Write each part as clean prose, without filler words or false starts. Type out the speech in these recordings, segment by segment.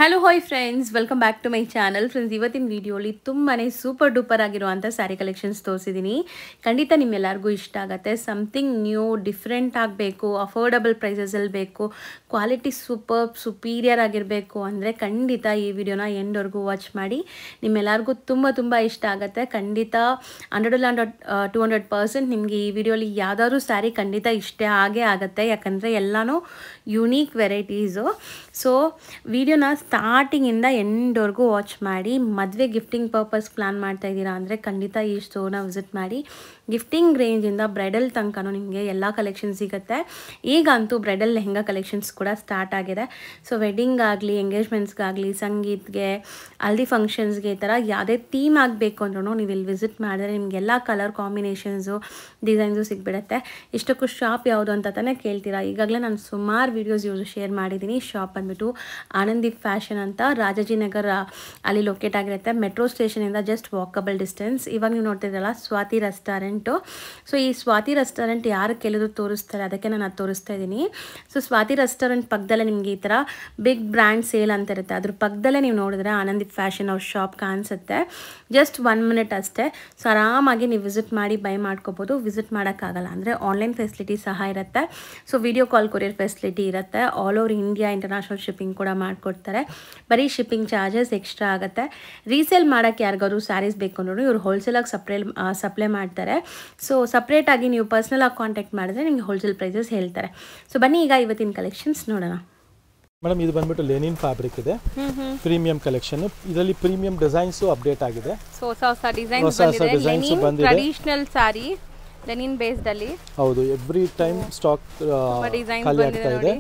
Hello hi friends, welcome back to my channel. Friends, ಇವತ್ತಿನ ವಿಡಿಯೋಲಿ ತುಂಬಾ ಸೂಪರ್ ಡೂಪರ್ ಆಗಿರುವಂಥ ಸ್ಯಾರಿ ಕಲೆಕ್ಷನ್ಸ್ ತೋರಿಸಿದ್ದೀನಿ. ಖಂಡಿತ ನಿಮ್ಮೆಲ್ಲರಿಗೂ ಇಷ್ಟ ಆಗುತ್ತೆ. ಸಮಥಿಂಗ್ ನ್ಯೂ ಡಿಫ್ರೆಂಟ್ ಆಗಬೇಕು, ಅಫೋರ್ಡಬಲ್ ಪ್ರೈಸಸಲ್ಲಿ ಬೇಕು, ಕ್ವಾಲಿಟಿ ಸುಪೀರಿಯರ್ ಆಗಿರಬೇಕು ಅಂದರೆ ಖಂಡಿತ ಈ ವಿಡಿಯೋನ ಎಂಡ್ವರೆಗೂ ವಾಚ್ ಮಾಡಿ. ನಿಮ್ಮೆಲ್ಲರಿಗೂ ತುಂಬ ಇಷ್ಟ ಆಗುತ್ತೆ. ಖಂಡಿತ 100-200% ನಿಮಗೆ ಈ ವಿಡಿಯೋಲಿ ಯಾವುದಾದ್ರೂ ಸ್ಯಾರಿ ಖಂಡಿತ ಇಷ್ಟ ಆಗೇ ಆಗುತ್ತೆ. ಯಾಕಂದರೆ ಎಲ್ಲನೂ ಯುನೀಕ್ ವೆರೈಟೀಸು. ಸೊ ವಿಡಿಯೋನ ಸ್ಟಾರ್ಟಿಂಗಿಂದ ಎಂಡ್ವರೆಗೂ ವಾಚ್ ಮಾಡಿ. ಮದುವೆ ಗಿಫ್ಟಿಂಗ್ ಪರ್ಪಸ್ ಪ್ಲ್ಯಾನ್ ಮಾಡ್ತಾ ಇದ್ದೀರಾ ಅಂದರೆ ಖಂಡಿತ ಈ ಸ್ಟೋರ್ನ ವಿಸಿಟ್ ಮಾಡಿ. ಗಿಫ್ಟಿಂಗ್ ರೇಂಜಿಂದ ಬ್ರೈಡಲ್ ತನಕನೂ ನಿಮಗೆ ಎಲ್ಲ ಕಲೆಕ್ಷನ್ ಸಿಗುತ್ತೆ. ಈಗಂತೂ ಬ್ರೈಡಲ್ ಲೆಹಂಗಾ ಕಲೆಕ್ಷನ್ಸ್ ಕೂಡ ಸ್ಟಾರ್ಟ್ ಆಗಿದೆ. ಸೊ ವೆಡ್ಡಿಂಗ್ ಆಗಲಿ, ಎಂಗೇಜ್ಮೆಂಟ್ಸ್ಗಾಗಲಿ, ಸಂಗೀತ್ಗೆ, ಹಲ್ದಿ ಫಂಕ್ಷನ್ಸ್ಗೆ, ಈ ಥರ ಯಾವುದೇ ಥೀಮ್ ಆಗಬೇಕು ಅಂದ್ರೂ ನೀವು ಇಲ್ಲಿ ವಿಸಿಟ್ ಮಾಡಿದ್ರೆ ನಿಮಗೆಲ್ಲ ಕಲರ್ ಕಾಂಬಿನೇಷನ್ಸು, ಡಿಸೈನ್ಸು ಸಿಗ್ಬಿಡುತ್ತೆ. ಇಷ್ಟಕ್ಕೂ ಶಾಪ್ ಯಾವುದು ಅಂತ ತಾನೇ ಕೇಳ್ತೀರಾ. ಈಗಾಗಲೇ ನಾನು ಸುಮಾರು ವೀಡಿಯೋಸ್ ಶೇರ್ ಮಾಡಿದ್ದೀನಿ. ಶಾಪ್ ಬಂದುಬಿಟ್ಟು ಆನಂದಿ ಫ್ಯಾಷನ್ ಅಂತ ರಾಜಾಜಿನಗರ ಅಲ್ಲಿ ಲೊಕೇಟ್ ಆಗಿರುತ್ತೆ. ಮೆಟ್ರೋ ಸ್ಟೇಷನಿಂದ ಜಸ್ಟ್ ವಾಕಬಲ್ ಡಿಸ್ಟೆನ್ಸ್. ಇವಾಗ ನೀವು ನೋಡ್ತಿದ್ದೀರಲ್ಲ ಸ್ವಾತಿ ರೆಸ್ಟೋರೆಂಟು. ಸೊ ಈ ಸ್ವಾತಿ ರೆಸ್ಟೋರೆಂಟ್ ಯಾರು ಕೆಲವರು ತೋರಿಸ್ತಾರೆ, ಅದಕ್ಕೆ ನಾನು ಅದು ತೋರಿಸ್ತಾ ಇದ್ದೀನಿ. ಸೊ ಸ್ವಾತಿ ರೆಸ್ಟೋರೆಂಟ್ ಪಕ್ಕದಲ್ಲೇ ನಿಮಗೆ ಈ ಥರ ಬಿಗ್ ಬ್ರ್ಯಾಂಡ್ ಸೇಲ್ ಅಂತ ಇರುತ್ತೆ. ಅದ್ರ ಪಕ್ಕದಲ್ಲೇ ನೀವು ನೋಡಿದ್ರೆ ಆನಂದಿ ಫ್ಯಾಷನ್ ಅವ್ರ ಶಾಪ್ ಕಾಣಿಸುತ್ತೆ. ಜಸ್ಟ್ 1 ಮಿನಿಟ್ ಅಷ್ಟೇ. ಸೊ ಆರಾಮಾಗಿ ನೀವು ವಿಸಿಟ್ ಮಾಡಿ ಬೈ ಮಾಡ್ಕೋಬೋದು. ವಿಸಿಟ್ ಮಾಡೋಕ್ಕಾಗಲ್ಲ ಅಂದರೆ ಆನ್ಲೈನ್ ಫೆಸಿಲಿಟಿ ಸಹ ಇರುತ್ತೆ. So video call courier facility ಇರುತ್ತೆ. All over India international shipping ಕೂಡ ಮಾಡಿಕೊಡ್ತಾರೆ. ಬರೀ ಶಿಪ್ಪಿಂಗ್ ಚಾರ್ಜಸ್ ಎಕ್ಸ್ಟ್ರಾ ಆಗುತ್ತೆ. ರೀಸೇಲ್ ಮಾಡೋಕ್ಕೆ ಯಾರಿಗಾದ್ರು ಸ್ಯಾರೀಸ್ ಬೇಕು ಅಂದ್ರೂ ಇವರು ಹೋಲ್ಸೇಲಾಗಿ ಸಪ್ಲೈ ಮಾಡ್ತಾರೆ. ಸೊ ಸಪ್ರೇಟಾಗಿ ನೀವು ಪರ್ಸ್ನಲಾಗಿ ಕಾಂಟ್ಯಾಕ್ಟ್ ಮಾಡಿದ್ರೆ ನಿಮಗೆ ಹೋಲ್ಸೇಲ್ ಪ್ರೈಸಸ್ ಹೇಳ್ತಾರೆ. ಸೊ ಬನ್ನಿ ಈಗ ಇವತ್ತಿನ ಕಲೆಕ್ಷನ್ಸ್ ನೋಡೋಣ. ಮೇಡಮ್, ಇದು ಬಂದ್ಬಿಟ್ಟು ಲೆನಿನ್ ಫ್ಯಾಬ್ರಿಕ್ ಇದೆ, ಪ್ರೀಮಿಯಂ ಕಲೆಕ್ಷನ್. ಇದರಲ್ಲಿ ಪ್ರೀಮಿಯಂ ಡಿಸೈನ್ಸ್ ಅಪ್ಡೇಟ್ ಆಗಿದೆ. ಹೊಸ ಡಿಸೈನ್ಸ್ ಬಂದಿದೆ. ಟ್ರೆಡಿಷನಲ್ ಸ್ಯಾರಿ ಲೆನಿನ್ ಬೇಸ್ಡ್ ಅಲ್ಲಿ. ಹೌದು, ಎವ್ರಿ ಟೈಮ್ ಸ್ಟಾಕ್ ಖಾಲಿ ಆಗ್ತಾ ಇದೆ.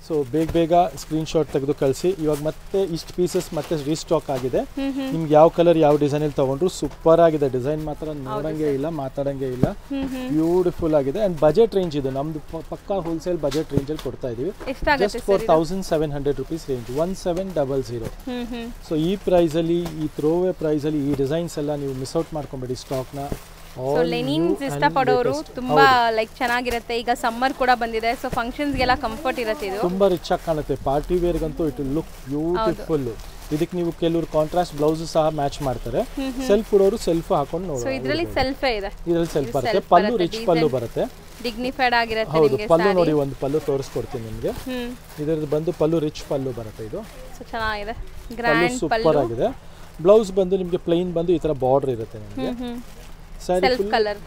ಸೊ ಬೇಗ ಸ್ಕ್ರೀನ್ ಶಾಟ್ ತೆಗೆದು ಕಳಿಸಿ. ಇವಾಗ ಮತ್ತೆ ಇಷ್ಟು ಪೀಸಸ್ ಮತ್ತೆ ರೀಸ್ಟಾಕ್ ಆಗಿದೆ. ನಿಮ್ಗೆ ಯಾವ ಕಲರ್ ಯಾವ ಡಿಸೈನ್ ಅಲ್ಲಿ ತಗೊಂಡ್ರು ಸೂಪರ್ ಆಗಿದೆ. ಡಿಸೈನ್ ಮಾತ್ರ ನೋಡಂಗೆ ಇಲ್ಲ, ಮಾತಾಡಂಗೆ ಇಲ್ಲ, ಬ್ಯೂಟಿಫುಲ್ ಆಗಿದೆ. ಅಂಡ್ ಬಜೆಟ್ ರೇಂಜ್ ಇದು ನಮ್ದು ಪಕ್ಕಾ ಹೋಲ್ಸೇಲ್ ಬಜೆಟ್ ರೇಂಜ್ ಅಲ್ಲಿ ಕೊಡ್ತಾ ಇದೀವಿ. Just for 1700 rupees range, 1700. So ಈ ಪ್ರೈಸ್ ಅಲ್ಲಿ, ಈ ಥ್ರೋವೇ ಪ್ರೈಸ್ ಅಲ್ಲಿ ಈ ಡಿಸೈನ್ಸ್ ಎಲ್ಲ ನೀವು ಮಿಸ್ ಔಟ್ ಮಾಡ್ಕೊಂಬೇಡಿ ಸ್ಟಾಕ್ ನ. ಸೊ ಲೆನಿನ್ಸ್ ಇಷ್ಟಪಡೋರು ತುಂಬಾ ಲೈಕ್ ಚೆನ್ನಾಗಿರುತ್ತೆ. ಈಗ ಸಮ್ಮರ್ ಕೂಡ ಬಂದಿದೆ. ಸೊ ಫಂಕ್ಷನ್ಸ್ಗೆಲ್ಲ ಕಂಫರ್ಟ್ ಇರುತ್ತೆ. ಇದು ತುಂಬಾ ರಿಚ್ ಆಗಿ ಕಾಣುತ್ತೆ. ಪಾರ್ಟಿ ವೇರ್ಗಂತೂ ಇಟ್ ವಿಲ್ ಲುಕ್ ಬ್ಯೂಟಿಫುಲ್. ಇದಕ್ಕೆ ನೀವು ಕೆಲವರು ಕಾಂಟ್ರಾಸ್ಟ್ ಬ್ಲೌಸ್ ಸಹ ಮ್ಯಾಚ್ ಮಾಡ್ತಾರೆ. ಸೆಲ್ಫ್ ಉಡೋರು ಸೆಲ್ಫ್ ಹಾಕೊಂಡು ನೋಡಿ. ಸೊ ಇದರಲ್ಲಿ ಸೆಲ್ಫ್ ಇದೆ. ಇದರಲ್ಲಿ ಸೆಲ್ಫ್ ಬರುತ್ತೆ. ಪಲ್ಲು ರಿಚ್ ಪಲ್ಲು ಬರುತ್ತೆ, ಡಿಗ್ನಿಫೈಡ್ ಆಗಿರುತ್ತೆ. ಹೌದು, ಪಲ್ಲು ನೋಡಿ, ಒಂದು ಪಲ್ಲು ತೋರಿಸ್ಕೊಡ್ತೀನಿ ನಿಮಗೆ. ಇದರದ್ದು ಬಂದು ಪಲ್ಲು ರಿಚ್ ಪಲ್ಲು ಬರುತ್ತೆ. ಇದು ಚೆನ್ನಾಗಿದೆ, ಗ್ರ್ಯಾಂಡ್ ಸೂಪರ್ ಆಗಿದೆ. ಬ್ಲೌಸ್ ಬಂದು ನಿಮಗೆ ಪ್ಲೈನ್ ಬಂದು ಈ ತರ ಬಾರ್ಡರ್ ಇರುತ್ತೆ ನಿಮಗೆ. Self colour.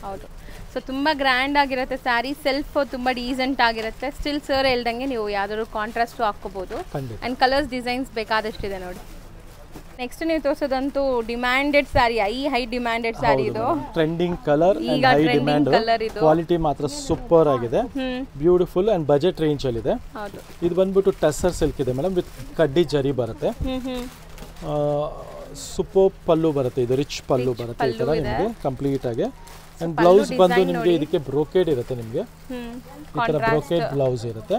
ಹೌದು. ಸೊ ತುಂಬಾ ಗ್ರ್ಯಾಂಡ್ ಆಗಿರುತ್ತೆ ಸ್ಯಾರಿ. ಸೆಲ್ಫ್ ತುಂಬಾ ಡೀಸೆಂಟ್ ಆಗಿರುತ್ತೆ. ಸ್ಟಿಲ್ ಸರ್ ಹೇಳ್ದಂಗೆ ನೀವು ಯಾವ್ದಾದ್ರು ಕಾಂಟ್ರಾಸ್ಟ್ ಹಾಕೋಬಹುದು. ಅಂಡ್ ಕಲರ್ಸ್ ಡಿಸೈನ್ಸ್ ಬೇಕಾದಷ್ಟಿದೆ ನೋಡಿ. ನೆಕ್ಸ್ಟ್ ನೀವು ತೋರಿಸೋದಂತೂ demanded sari, high demanded sari. ಇದು trending colour and high demand. Quality ಮಾತ್ರ ಸೂಪರ್ ಆಗಿದೆ, ಬ್ಯೂಟಿಫುಲ್ ಅಂಡ್ ಬಜೆಟ್ ರೇಂಜ್ ಅಲ್ಲಿ ಇದೆ. ಇದು ಬಂದ್ಬಿಟ್ಟು ಟಸ್ಸರ್ ಸಿಲ್ಕ್ ಇದೆ ಮೇಡಮ್, ವಿತ್ ಕಡ್ಡಿ ಜರಿ ಬರುತ್ತೆ. ಸೂಪರ್ ಪಲ್ಲು ಬರುತ್ತೆ. ಇದು ರಿಚ್ ಪಲ್ಲು ಬರುತ್ತೆ ಈ ತರ ನಿಮಗೆ ಕಂಪ್ಲೀಟ್ ಆಗಿ. ಅಂಡ್ ಬ್ಲೌಸ್ ಬಂದು ನಿಮಗೆ ಇದಕ್ಕೆ ಬ್ರೋಕೆಡ್ ಇರುತ್ತೆ. ನಿಮಗೆ ಈ ತರ ಬ್ರೋಕೆಡ್ ಬ್ಲೌಸ್ ಇರುತ್ತೆ.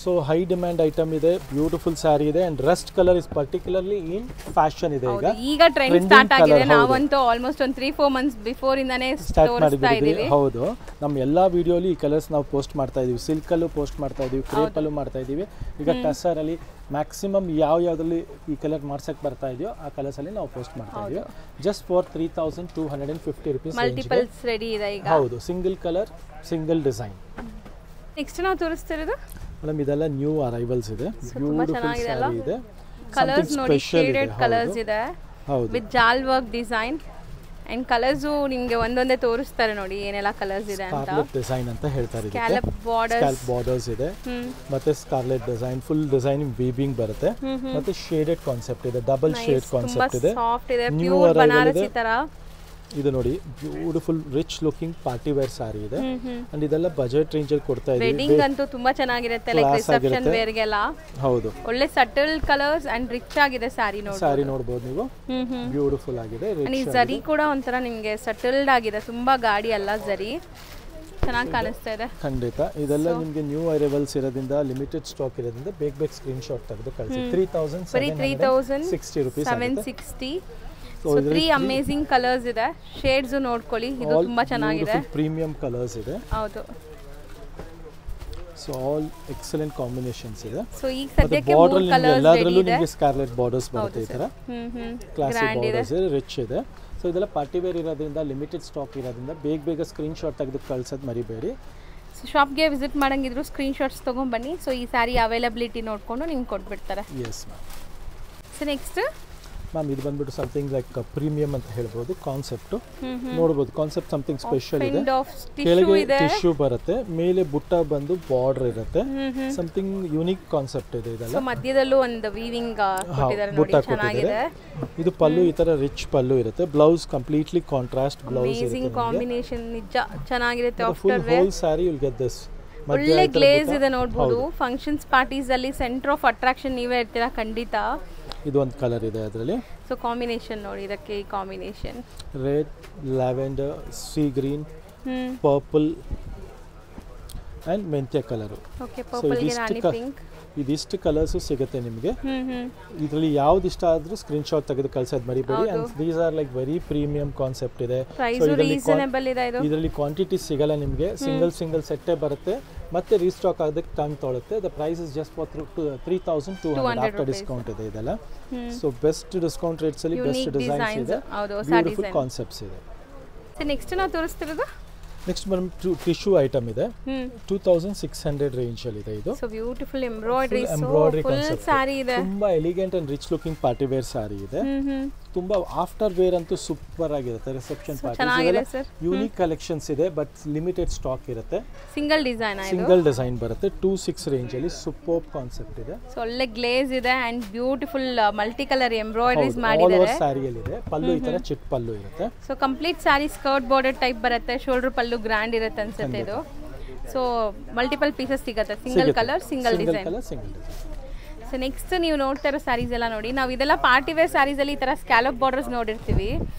ಸೊ ಹೈ ಡಿಮ್ಯಾಂಡ್ ಐಟಮ್ ಇದೆ, ಬ್ಯೂಟಿಫುಲ್ ಸ್ಯಾರಿ ಇದೆ. And Rust colour is particularly in fashion ಇದೆ. ಈಗ ಟ್ರೆಂಡ್ ಸ್ಟಾರ್ಟ್ ಆಗಿದೆ. ನಾವಂತೂ ಆಲ್ಮೋಸ್ಟ್ ಒಂದು 3-4 months ಬಿಫೋರ್ ಇಂದಾನೆ ಸ್ಟಾರ್ಟ್ ಮಾಡಿದ್ದೀವಿ. ಹೌದು, ನಮ್ಮ ಎಲ್ಲಾ ವಿಡಿಯೋಲಿ ಈ ಕಲರ್ಸ್ ನಾವು ಪೋಸ್ಟ್ ಮಾಡ್ತಾ ಇದೀವಿ. ಸಿಲ್ಕ್ ಅಲ್ಲೂ ಪೋಸ್ಟ್ ಮಾಡ್ತಾ ಇದೀವಿ, ಕ್ರೇಪ್ ಅಲ್ಲೂ ಮಾಡ್ತಾ ಇದೀವಿ. ಈಗ ಟಸರ್ ಅಲ್ಲಿ ಮ್ಯಾಕ್ಸಿಮಮ್ ಯಾವ್ದ್ರಲ್ಲಿ ಈ ಕಲರ್ ಮಾಡ್ಸಕ್ ಬರ್ತಾ ಇದೆಯೋ ಆ ಕಲರ್ಸ್ ಅಲ್ಲಿ ನಾವು ಪೋಸ್ಟ್ ಮಾಡ್ತಾ ಇದೀವಿ. Just for 3250 rupees multiples ready ಇದೆ ಈಗ. ಹೌದು, single colour, single design. Next ನಾವು ತೋರಿಸ್ತಿರೋದು ಮೇಡಮ್, ಇದೆಲ್ಲ ನ್ಯೂ ಅರೈವಲ್ಸ್ ಇದೆ. ಬ್ಯೂಟಿಫುಲ್ ಸ್ಯಾರಿ ಇದೆ. ಕಲರ್ಸ್ ನೋಡಿ, ಶೇಡೆಡ್ ಕಲರ್ಸ್ ಇದೆ ವಿತ್ ಜಾಲ್ ವರ್ಕ್ ಡಿಸೈನ್. ಅಂಡ್ ಕಲರ್ಸ್ ನಿಮಗೆ ಒಂದೊಂದೇ ತೋರಿಸ್ತಾರೆ ನೋಡಿ ಏನೆಲ್ಲ ಕಲರ್ಸ್ ಇದೆ ಅಂತ. ಸ್ಕಾರ್ಲೆಟ್ ಡಿಸೈನ್ ಅಂತ ಹೇಳ್ತಾರೆ. ಸ್ಕ್ಯಾಲಪ್ ಬಾರ್ಡರ್ಸ್ ಇದೆ, ಮತ್ತೆ scarlet design, full design weaving ಬರುತ್ತೆ. ಮತ್ತೆ ಶೇಡೆಡ್ ಕಾನ್ಸೆಪ್ಟ್ ಇದೆ, ಡಬಲ್ ಶೇಡ್ ಕಾನ್ಸೆಪ್ಟ್ ಇದೆ. ಸಾಫ್ಟ್ ಇದೆ, ಪ್ಯೂರ್ ಬನಾರಸಿ ತರ. ಇದು ನೋಡಿ, beautiful rich looking party wear sari ಇದೆ. ಅಂಡ್ ಇದೆಲ್ಲ ಬಜೆಟ್ ರೇಂಜ್ ಅಲ್ಲಿ ಕೊಡ್ತಾ ಇದೀವಿ. ವೆಡ್ಡಿಂಗ್ ಅಂತೂ ತುಂಬಾ ಚೆನ್ನಾಗಿರುತ್ತೆ, ಲೈಕ್ ರಿಸೆಪ್ಷನ್ ವೇರ್ ಗೆಲ್ಲ. ಹೌದು, ಒಳ್ಳೆ ಸಟಲ್ ಕಲರ್ಸ್ ಅಂಡ್ ರಿಚ್ ಆಗಿದೆ ಸ್ಯಾರಿ. ಸ್ಯಾರಿ ನೋಡಬಹುದು ನೀವು, ಬ್ಯೂಟಿಫುಲ್ ಆಗಿದೆ. ಈ ಜರಿ ಕೂಡ ಒಂಥರ ನಿಮಗೆ ಸಟಲ್ಡ್ ಆಗಿದೆ, ತುಂಬಾ ಗಾಡಿ ಅಲ್ಲ ಜರಿ, ಚೆನ್ನಾಗಿ ಕಾಣಿಸ್ತಾ ಇದೆ. ಖಂಡಿತ ಇದೆಲ್ಲ ನಿಮಗೆ ನ್ಯೂ ಅರೈವಲ್ಸ್ ಇರೋದ್ರಿಂದ, ಲಿಮಿಟೆಡ್ ಸ್ಟಾಕ್ ಇರೋದ್ರಿಂದ ಬೇಗ ಸ್ಕ್ರೀನ್ ಶಾಟ್ ತೆಗೆದು ಕಳಿಸಿ. 3760 rupees. 760. ಸೊ 3 ಅಮೇಜಿಂಗ್ ಕಲರ್ಸ್ ಇದೆ. ಶೇಡ್ಸ್ ನೋಡ್ಕೊಳ್ಳಿ, ಇದು ತುಂಬಾ ಚೆನ್ನಾಗಿದೆ. ಪ್ರೀಮಿಯಂ ಕಲರ್ಸ್ ಇದೆ. ಹೌದು, ಸೊ ಆಲ್ ಎಕ್ಸಲೆಂಟ್ ಕಾಂಬಿನೇಷನ್ಸ್ ಇದೆ. ಸೊ ಈಗ ಸದ್ಯಕ್ಕೆ ಬಾರ್ಡರ್ ಮೂರು ಕಲರ್ಸ್ ಎಲ್ಲದರಲ್ಲೂ ಇದೆ. ನಿಮಗೆ ಸ್ಕಾರ್ಲೆಟ್ ಬಾರ್ಡರ್ಸ್ ಬರುತ್ತೆ ಈ ಥರ ಕ್ಲಾಸಿಕ್ ಬಾರ್ಡರ್ಸ್ ರಿಚ್ ಇದೆ. ಸೊ ಇದೆಲ್ಲ ಪಾರ್ಟಿ ವೇರ್ ಇರೋದ್ರಿಂದ ಲಿಮಿಟೆಡ್ ಸ್ಟಾಕ್ ಇರೋದ್ರಿಂದ ಬೇಗ ಸ್ಕ್ರೀನ್ಶಾಟ್ ತೆಗೆದು ಕಳ್ಸೋದು ಮರಿಬೇಡಿ. ಸೊ ಶಾಪ್ಗೆ ವಿಸಿಟ್ ಮಾಡಂಗಿದ್ರು ಸ್ಕ್ರೀನ್ಶಾಟ್ಸ್ ತೊಗೊಂಬನ್ನಿ. ಸೊ ಈ ಸ್ಯಾರಿ ಅವೈಲಬಿಲಿಟಿ ನೋಡಿಕೊಂಡು ನಿಮ್ಗೆ ಕೊಟ್ಬಿಡ್ತಾರೆ. Yes ma'am. So next ma'am ಇದು ಬಂದ್ಬಿಟ್ಟು ಸಮಥಿಂಗ್ ಲೈಕ್ ಪ್ರೀಮಿಯಂ ಅಂತ ಹೇಳ್ಬೋದು. ಕಾನ್ಸೆಪ್ಟು ನೋಡ್ಬೋದು, ಕಾನ್ಸೆಪ್ಟ್ ಸಮಥಿಂಗ್ ಸ್ಪೆಷಲ್ ಇದೆ. ಕೆಳಗೆ ಟಿಶ್ಯೂ ಬರುತ್ತೆ, ಮೇಲೆ ಬುಟ್ಟ ಬಂದು ಬಾರ್ಡರ್ ಇರುತ್ತೆ. ಸಮಥಿಂಗ್ ಯೂನಿಕ್ ಕಾನ್ಸೆಪ್ಟ್ ಇದೆ ಇದೆಲ್ಲ. ಮಧ್ಯದಲ್ಲೂ ಒಂದು ವೀವಿಂಗ್ ಬುಟ್ಟ ಕೊಟ್ಟಿದ್ದಾರೆ. ಇದು ಪಲ್ಲು ಈ ತರ ರಿಚ್ ಪಲ್ಲು ಇರುತ್ತೆ. ಬ್ಲೌಸ್ ಕಂಪ್ಲೀಟ್ಲಿ ಕಾಂಟ್ರಾಸ್ಟ್ ಬ್ಲೌಸ್ ಇರುತ್ತೆ. ಕಾಂಬಿನೇಷನ್ ನಿಜ ಚೆನ್ನಾಗಿರುತ್ತೆ. Full whole sari will get this. ಒಳ್ಳೆ ಗ್ಲೇಸ್ ಇದೆ ನೋಡ್ಬೋದು. ಫಂಕ್ಷನ್ಸ್ ಪಾರ್ಟೀಸ್ ಅಲ್ಲಿ ಸೆಂಟರ್ ಆಫ್ ಅಟ್ರಾಕ್ಷನ್ ನೀವೇ ಇರ್ತೀರಾ ಖಂಡಿತ. ಇದು ಒಂದು ಕಲರ್ ಇದೆ ಅದರಲ್ಲಿ. ಸೊ ಕಾಂಬಿನೇಷನ್ ನೋಡಿ, ಇದಕ್ಕೆ ಈ combination red, lavender, sea green, purple and ಮೆಂತ್ಯ ಕಲರ್. ಓಕೆ, ಪರ್ಪಲ್ ಗೆ ರಾಣಿ ಪಿಂಕ್. ಇದಿಷ್ಟು ಕಲರ್ಸ್ ಸಿಗುತ್ತೆ ನಿಮಗೆ. ಇದರಲ್ಲಿ ಯಾವ್ದು ಇಷ್ಟ ಆದ್ರೂ ಸ್ಕ್ರೀನ್ ಶಾಟ್ ತೆಗೆದು ಕಳ್ಸೋದು ಮರಿಬೇಡಿ. And these are like very premium concept ಇದೆ. ಇದರಲ್ಲಿ ಕ್ವಾಂಟಿಟಿ ಸಿಗಲ್ಲ ನಿಮಗೆ, ಸಿಂಗಲ್ ಸೆಟ್ಟೇ ಬರುತ್ತೆ. ಮತ್ತೆ ರೀಸ್ಟಾಕ್ ಆಗೋದಕ್ಕೆ ಟೈಮ್ ತೊಳುತ್ತೆ. The price is just for 3200 after discount ಇದೆ ಇದೆಲ್ಲ. ಸೊ ಬೆಸ್ಟ್ ಡಿಸ್ಕೌಂಟ್ ರೇಟ್ಸ್ ಅಲ್ಲಿ ಬೆಸ್ಟ್ ಡಿಸೈನ್ಸ್ ಇದೆ, ಬ್ಯೂಟಿಫುಲ್ ಕಾನ್ಸೆಪ್ಟ್ಸ್ ಇದೆ. ನೆಕ್ಸ್ಟ್ ನಾವು ತೋರಿಸ್ತಿರೋದು ನೆಕ್ಸ್ಟ್ ಮೇಡಮ್ ಟಿಶ್ಯೂ ಐಟಮ್ ಇದೆ. 2600 ರೇಂಜ್ ಅಲ್ಲಿ ಇದೆ ಇದು. So beautiful embroidery concept, sari ಇದೆ. ತುಂಬಾ elegant and rich looking party wear sari ಇದೆ. ತುಂಬಾ ಆಫ್ಟರ್ ವೇರ್ ಅಂತೂ ಸೂಪರ್ ಆಗಿರುತ್ತೆ. ರಿಸೆಪ್ಷನ್ ಪಾರ್ಟಿ ಯೂನಿಕ್ ಕಲೆಕ್ಷನ್ಸ್ ಇದೆ, ಬಟ್ ಲಿಮಿಟೆಡ್ ಸ್ಟಾಕ್ ಇರುತ್ತೆ. ಸಿಂಗಲ್ ಡಿಸೈನ್ ಬರುತ್ತೆ. 26 ರೇಂಜ್ ಅಲ್ಲಿ ಸೂಪರ್ ಕಾನ್ಸೆಪ್ಟ್ ಇದೆ. ಸೊ ಒಳ್ಳೆ ಗ್ಲೇಸ್ ಇದೆ ಅಂಡ್ ಬ್ಯೂಟಿಫುಲ್ ಮಲ್ಟಿ ಕಲರ್ ಎಂಬ್ರಾಯ್ಡರೀಸ್ ಮಾಡಿದ್ದಾರೆ. ಆಲ್ ಓವರ್ ಸಾರಿಯಲ್ಲಿ ಇದೆ. ಪಲ್ಲು ಈ ತರ ಚಿಟ್ ಪಲ್ಲು ಇರುತ್ತೆ. ಸೊ ಕಂಪ್ಲೀಟ್ ಸಾರಿ ಸ್ಕರ್ಟ್ ಬಾರ್ಡರ್ ಟೈಪ್ ಬರುತ್ತೆ. ಶೋಲ್ಡರ್ ಪಲ್ಲು ಗ್ರ್ಯಾಂಡ್ ಇರುತ್ತೆ ಅನ್ಸುತ್ತೆ ಇದು. ಸೊ ಮಲ್ಟಿಪಲ್ ಪೀಸಸ್ ಸಿಗುತ್ತೆ. Single colour single design. So next ನೀವು ನೋಡ್ತಾ ಇರೋ ಸ್ಯಾರೀಸ್ ಎಲ್ಲ ನೋಡಿ, ನಾವು ಇದೆಲ್ಲ ಪಾರ್ಟಿ ವೇರ್ ಸ್ಯಾರೀಸ್ ಅಲ್ಲಿ ಈ ತರ ಸ್ಕ್ಯಾಲಪ್ ಬಾರ್ಡರ್ಸ್ ನೋಡಿರ್ತೀವಿ.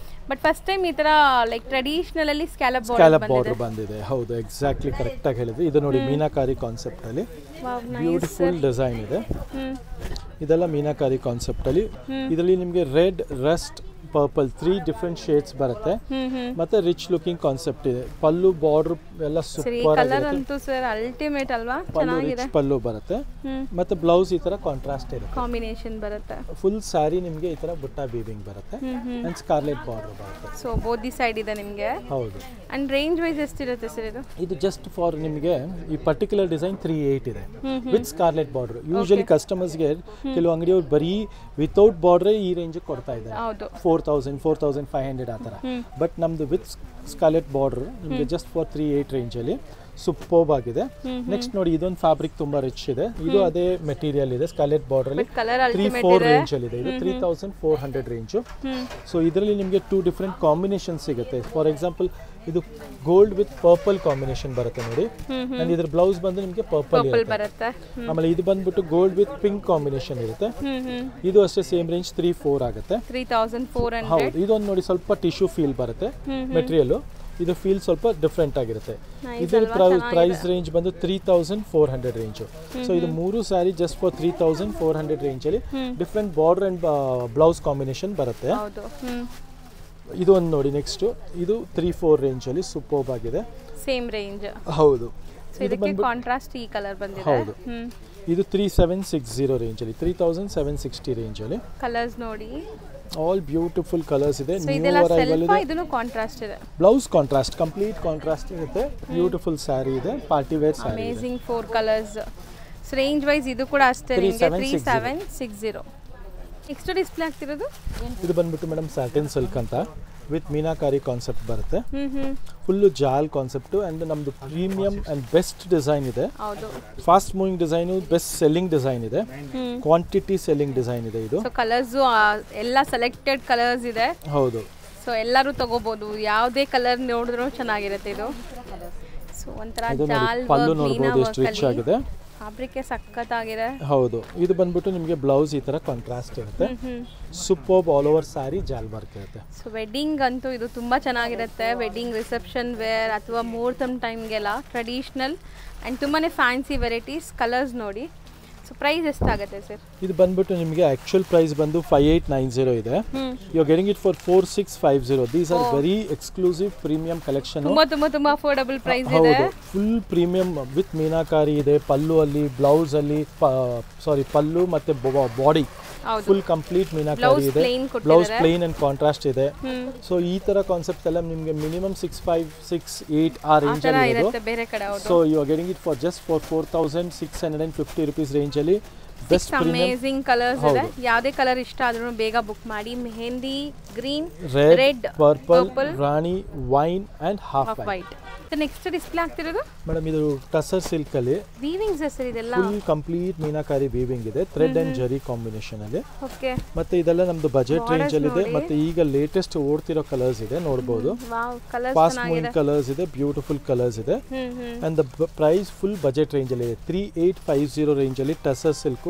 ಬಟ್ ಫಸ್ಟ್ ಟೈಮ್ ಈ ತರ ಲೈಕ್ ಟ್ರೆಡಿಷನಲ್ ಅಲ್ಲಿ ಸ್ಕ್ಯಾಲಪ್ ಬಾರ್ಡರ್ ಬಂದಿದೆ. ಹೌದು, ಎಕ್ಸಾಕ್ಟ್ಲಿ ಕರೆಕ್ಟ್ ಆಗಿ ಹೇಳಿದ್ವಿ. ಇದು ನೋಡಿ ಮೀನಾಕಾರಿ ಕಾನ್ಸೆಪ್ಟ್ ಅಲ್ಲಿ ಬ್ಯೂಟಿಫುಲ್ ಡಿಸೈನ್ ಇದೆ. ಇದೆಲ್ಲ ಮೀನಾಕಾರಿ ಕಾನ್ಸೆಪ್ಟ್ ಅಲ್ಲಿ. ಇದರಲ್ಲಿ ನಿಮಗೆ red, Rust, purple 3 different shades ಬರುತ್ತೆ. ಮತ್ತೆ ರಿಚ್ ಲುಕಿಂಗ್ ಕಾನ್ಸೆಪ್ಟ್ ಇದೆ. ಪಲ್ಲು ಬಾರ್ಡರ್ ಎಲ್ಲ ಸೂಪರ್ ಅಂತೂ ಸರ್ ಅಲ್ಟಿಮೇಟ್ ಅಲ್ವಾ, ಚೆನ್ನಾಗಿದೆ. ಪಲ್ಲು ಬರುತ್ತೆ ಮತ್ತೆ ಬ್ಲೌಸ್ ಈ ತರ ಕಾಂಟ್ರಾಸ್ಟ್ ಇರುತ್ತೆ, ಕಾಂಬಿನೇಷನ್ ಬರುತ್ತೆ. ಫುಲ್ ಸ್ಯಾರಿ ನಿಮಗೆ ಈ ತರ ಬುಟ್ಟ ವೀವಿಂಗ್ ಬರುತ್ತೆ ಅಂಡ್ ಸ್ಕಾರ್ಲೆಟ್ ಬಾರ್ಡರ್ ಬರುತ್ತೆ. ಸೊ ಬೋತ್ ದಿ ಸೈಡ್ ಇದೆ ನಿಮಗೆ. ಹೌದು. ಅಂಡ್ ರೇಂಜ್ ವೈಸ್ ಎಷ್ಟಿರುತ್ತೆ ಸರ್ ಇದು? ಇದು ಜಸ್ಟ್ ಫಾರ್ ನಿಮಗೆ ಈ ಪರ್ಟಿಕ್ಯುಲರ್ ಡಿಸೈನ್ 38 ಇದೆ ವಿತ್ ಸ್ಕಾರ್ಲೆಟ್ ಬಾರ್ಡರ್. ಯೂಶಲಿ ಕಸ್ಟಮರ್ಸ್ಗೆ ಕೆಲವು ಅಂಗಡಿಯವರು ಬರೀ ವಿತೌಟ್ ಬಾರ್ಡರ್ ಈ ರೇಂಜ್ ಕೊಡ್ತಾ ಇದ್ದಾರೆ, 4000 4500 ಆ ಥರ. ಬಟ್ ನಮ್ದು ವಿತ್ ಸ್ಕಾರ್ಲೆಟ್ ಬಾರ್ಡರ್ ನಿಮಗೆ ಜಸ್ಟ್ ಫಾರ್ 38 ರೇಂಜ್ ಅಲ್ಲಿ ಸೂಪರ್ಬ್ ಆಗಿದೆ. ನೆಕ್ಸ್ಟ್ ನೋಡಿ, ಇದೊಂದು ಫ್ಯಾಬ್ರಿಕ್ ತುಂಬಾ ರಿಚ್ ಇದೆ. ಇದು ಅದೇ ಮೆಟೀರಿಯಲ್ ಇದೆ, ಸ್ಕಾರ್ಲೆಟ್ ಬಾರ್ಡರ್ ಅಲ್ಲಿ 34 ರೇಂಜ್ ಅಲ್ಲಿ ಇದೆ. ಇದು 3400 ರೇಂಜ್. ಸೊ ಇದರಲ್ಲಿ ನಿಮಗೆ 2 ಡಿಫರೆಂಟ್ ಕಾಂಬಿನೇಷನ್ ಸಿಗುತ್ತೆ. ಫಾರ್ ಎಕ್ಸಾಂಪಲ್ ಇದು ಗೋಲ್ಡ್ ವಿತ್ ಪರ್ಪಲ್ ಕಾಂಬಿನೇಷನ್ ಬರುತ್ತೆ ನೋಡಿ. ಅಂಡ್ ಇದ್ರ ಬ್ಲೌಸ್ ಬಂದು ನಿಮಗೆ ಪರ್ಪಲ್ ಬರುತ್ತೆ. ಆಮೇಲೆ ಇದು ಬಂದ್ಬಿಟ್ಟು ಗೋಲ್ಡ್ ವಿತ್ ಪಿಂಕ್ ಕಾಂಬಿನೇಷನ್ ಇರುತ್ತೆ. ಇದು ಅಷ್ಟೇ ಸೇಮ್ ರೇಂಜ್ 3400 ಆಗುತ್ತೆ. 3400. ಹೌದು. ಇದೊಂದು ನೋಡಿ ಸ್ವಲ್ಪ ಟಿಶ್ಯೂ ಫೀಲ್ ಬರುತ್ತೆ ಮೆಟೀರಿಯಲ್. ಇದು ಫೀಲ್ ಸ್ವಲ್ಪ ಡಿಫ್ರೆಂಟ್ ಆಗಿರುತ್ತೆ. ಇದ್ರ ಪ್ರೈಸ್ ರೇಂಜ್ ಬಂದು 3400 ರೇಂಜ್. ಸೊ ಇದು 3 ಸ್ಯಾರಿ ಜಸ್ಟ್ ಫಾರ್ 3400 ರೇಂಜ್ ಅಲ್ಲಿ different border and blouse combination ಬರುತ್ತೆ. ಇದು ಒಂದು ನೋಡಿ. ನೆಕ್ಸ್ಟ್ ಇದು 34 ರೇಂಜ್ ಅಲ್ಲಿ ಸೂಪರ್ಬ್ ಆಗಿದೆ, ಸೇಮ್ ರೇಂಜ್. ಹೌದು. ಇದಕ್ಕೆ ಕಾಂಟ್ರಾಸ್ಟ್ ಈ ಕಲರ್ ಬಂದಿದೆ. ಹೌದು. ಇದು 3760 ರೇಂಜ್ ಅಲ್ಲಿ 3760 ರೇಂಜ್ ಅಲ್ಲಿ ಕಲರ್ಸ್ ನೋಡಿ. ಆಲ್ ಬ್ಯೂಟಿಫುಲ್ ಕಲರ್ಸ್ ಇದೆ. ಇದನ್ನು ಕಾಂಟ್ರಾಸ್ಟ್ ಇದೆ. ಬ್ಲೌಸ್ ಕಾಂಟ್ರಾಸ್ಟ್, ಕಂಪ್ಲೀಟ್ ಕಾಂಟ್ರಾಸ್ಟ್ ಇರುತ್ತೆ. ಬ್ಯೂಟಿಫುಲ್ ಸ್ಯಾರಿ ಇದೆ, party wear sari. Amazing 4 colours. Range wise ಇದು ಕೂಡ ಅಷ್ಟೇ ನಿಮಗೆ 3760. ನೆಕ್ಸ್ಟ್ ಡಿಸ್ಪ್ಲೇ ಆಗ್ತಿರೋದು ಇದು ಬಂದ್ಬಿಟ್ಟು ಮೇಡಮ್ ಸ್ಯಾಟಿನ್ ಸಿಲ್ಕ್ ಅಂತ ವಿತ್ ಮೀನಾಕಾರಿ ಕಾನ್ಸೆಪ್ಟ್ ಬರುತ್ತೆ. ಫುಲ್ಲು ಜಾಲ್ ಕಾನ್ಸೆಪ್ಟ್ ಅಂಡ್ ನಮ್ದು ಪ್ರೀಮಿಯಂ ಅಂಡ್ ಬೆಸ್ಟ್ ಡಿಸೈನ್ ಇದೆ. Fast moving design, best selling design ಇದೆ, ಕ್ವಾಂಟಿಟಿ ಸೆಲ್ಲಿಂಗ್ ಡಿಸೈನ್ ಇದೆ. ಇದು ಕಲರ್ಸ್ ಎಲ್ಲ ಸೆಲೆಕ್ಟೆಡ್ ಕಲರ್ಸ್ ಇದೆ. ಹೌದು. ಸೊ ಎಲ್ಲರೂ ತಗೋಬಹುದು, ಯಾವುದೇ ಕಲರ್ ನೋಡಿದ್ರು ಚೆನ್ನಾಗಿರುತ್ತೆ ಇದು. ಸೊ ಒಂಥರ ಜಾಲ್ ಪಲ್ಲು ನೋಡಬಹುದು ಎಷ್ಟು ರಿಚ್ ಆಗಿದೆ, ಫ್ಯಾಬ್ರಿಕ್ ಸಖತ್ತಾಗಿದೆ. ಹೌದು. ಇದು ಬಂದ್ಬಿಟ್ಟು ನಿಮಗೆ ಬ್ಲೌಸ್ ಈ ತರ ಕಾಂಟ್ರಾಸ್ಟ್ ಇರುತ್ತೆ. ಸೂಪರ್ಬ್ ಆಲ್ ಓವರ್ ಸಾರಿ ಜಾಲ್ ವರ್ಕ್ ಇರುತ್ತೆ. ಸೊ ವೆಡ್ಡಿಂಗ್ ಅಂತೂ ಇದು ತುಂಬಾ ಚೆನ್ನಾಗಿರುತ್ತೆ. ವೆಡ್ಡಿಂಗ್, ರಿಸೆಪ್ಷನ್ ವೇರ್ ಅಥವಾ ಮುಹೂರ್ತಂ ಟೈಮ್ಗೆಲ್ಲ ಟ್ರೆಡಿಷನಲ್ ಆ್ಯಂಡ್ ತುಂಬಾ ಫ್ಯಾನ್ಸಿ ವೆರೈಟೀಸ್. ಕಲರ್ಸ್ ನೋಡಿ, ಸೊ ಪ್ರೈಸ್ ಎಷ್ಟಾಗುತ್ತೆ ಸರ್? ಇದು ಬಂದ್ಬಿಟ್ಟು ನಿಮಗೆ ಆಕ್ಚುಯಲ್ ಪ್ರೈಸ್ ಬಂದು 5890 ಇದೆ. You are getting it for 4650. These are very exclusive premium collection. ತುಂಬಾ ಅಫೋರ್ಡಬಲ್ ಪ್ರೈಸ್ ಇದೆ. ಹೌದು, ಫುಲ್ ಪ್ರೀಮಿಯಂ ವಿತ್ ಮೀನಾಕಾರಿ ಇದೆ. ಪಲ್ಲು ಅಲ್ಲಿ, ಬ್ಲೌಸ್ ಅಲ್ಲಿ, ಪಲ್ಲು ಮತ್ತೆ ಬಾಡಿ ಫುಲ್ ಕಂಪ್ಲೀಟ್ ಮೀನಾಕಾರಿ ಇದೆ. ಬ್ಲೌಸ್ ಪ್ಲೇನ್ ಅಂಡ್ ಕಾಂಟ್ರಾಸ್ಟ್ ಇದೆ. ಸೊ ಈ ತರ ಕಾನ್ಸೆಪ್ಟ್ ಎಲ್ಲ ನಿಮಗೆ ಮಿನಿಮಮ್ 6568 ಆ ರೇಂಜ್ ಅಲ್ಲಿ ಇರೋದು. So you are getting it for just for 4650 rupees range ಅಲ್ಲಿ. ಬೆಸ್ಟ್ ಅಮೇಜಿಂಗ್ ಕಲರ್ಸ್ ಇದೆ. ಯಾವುದೇ ಕಲರ್ ಇಷ್ಟ ಆದ್ರೂ ಬೇಗ ಬುಕ್ ಮಾಡಿ. Mehndi green, red, purple, rani, wine and half white. Next display ಆಗ್ತಿರೋದು ಮೇಡಮ್ ಇದು ಟಸರ್ ಸಿಲ್ಕ್ ಅಲ್ಲಿ ವೀವಿಂಗ್ಸ್ ಸರ್. ಇದೆಲ್ಲ ಫುಲ್ ಕಂಪ್ಲೀಟ್ ಮೀನಾಕಾರಿ ವೀವಿಂಗ್ ಇದೆ, ಥ್ರೆಡ್ ಅಂಡ್ ಜರಿ ಕಾಂಬಿನೇಷನ್ ಅಲ್ಲಿ. ಓಕೆ, ಮತ್ತೆ ಇದೆಲ್ಲ ನಮ್ದು ಬಜೆಟ್ ರೇಂಜ್ ಅಲ್ಲಿ ಇದೆ. ಮತ್ತೆ ಈಗ ಲೇಟೆಸ್ಟ್ ಓಡ್ತಿರೋ ಕಲರ್ಸ್ ಇದೆ, ನೋಡಬಹುದು. ಫಾಸ್ಟ್ ಮೂವಿಂಗ್ ಕಲರ್ಸ್ ಇದೆ, ಬ್ಯೂಟಿಫುಲ್ ಕಲರ್ಸ್ ಇದೆ. And the price full budget range ಅಲ್ಲಿ ಇದೆ. 3850 ರೇಂಜ್ ಅಲ್ಲಿ tussar silk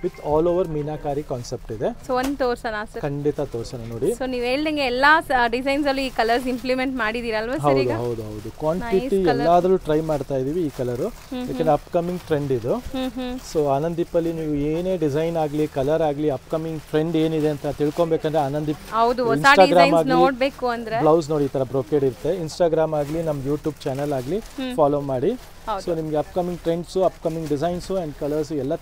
with all over meenakari concept ಇದೆ. ಸೊ ಒಂದು ತೋರ್ಸೋಣ ಸರ್? ಖಂಡಿತ ತೋರ್ಸೋಣ. ನೋಡಿ, ಸೊ ನೀವು ಹೇಳ್ದಂಗೆ ಎಲ್ಲಾ ಡಿಸೈನ್ಸ್ ಅಲ್ಲಿ ಈ ಕಲರ್ಸ್ ಇಂಪ್ಲಿಮೆಂಟ್ ಮಾಡಿದಿರಲ್ವಾ ಸರ್? ಈಗ ಹೌದು ಕ್ವಾಂಟಿಟಿ ಎಲ್ಲಾದ್ರೂ ಟ್ರೈ ಮಾಡ್ತಾ ಇದೀವಿ ಈ ಕಲರ್, ಯಾಕಂದ್ರೆ ಅಪ್ಕಮಿಂಗ್ ಟ್ರೆಂಡ್ ಇದು. ಸೊ ಆನಂದೀಪ್ ಅಲ್ಲಿ ನೀವು ಏನೇ ಡಿಸೈನ್ ಆಗ್ಲಿ, ಕಲರ್ ಆಗ್ಲಿ, ಅಪ್ಕಮಿಂಗ್ ಟ್ರೆಂಡ್ ಏನಿದೆ ಅಂತ ತಿಳ್ಕೊಬೇಕಂದ್ರೆ ಆನಂದೀಪ್ ಇನ್ಸ್ಟಾಗ್ರಾಮ್ ಆಗ್ಲಿ, ನೋಡ್ಬೇಕು ಅಂದ್ರೆ ಬ್ಲೌಸ್ ನೋಡಿ ಈ ತರ ಬ್ರೊಕೇಡ್ ಇರುತ್ತೆ. ಇನ್ಸ್ಟಾಗ್ರಾಮ್ ಆಗ್ಲಿ, ನಮ್ ಯೂಟ್ಯೂಬ್ ಚಾನಲ್ ಆಗ್ಲಿ ಫಾಲೋ ಮಾಡಿ. ಸೊ ನಿಮ್ಗೆ upcoming trends, upcoming designs and colours ಎಲ್ಲ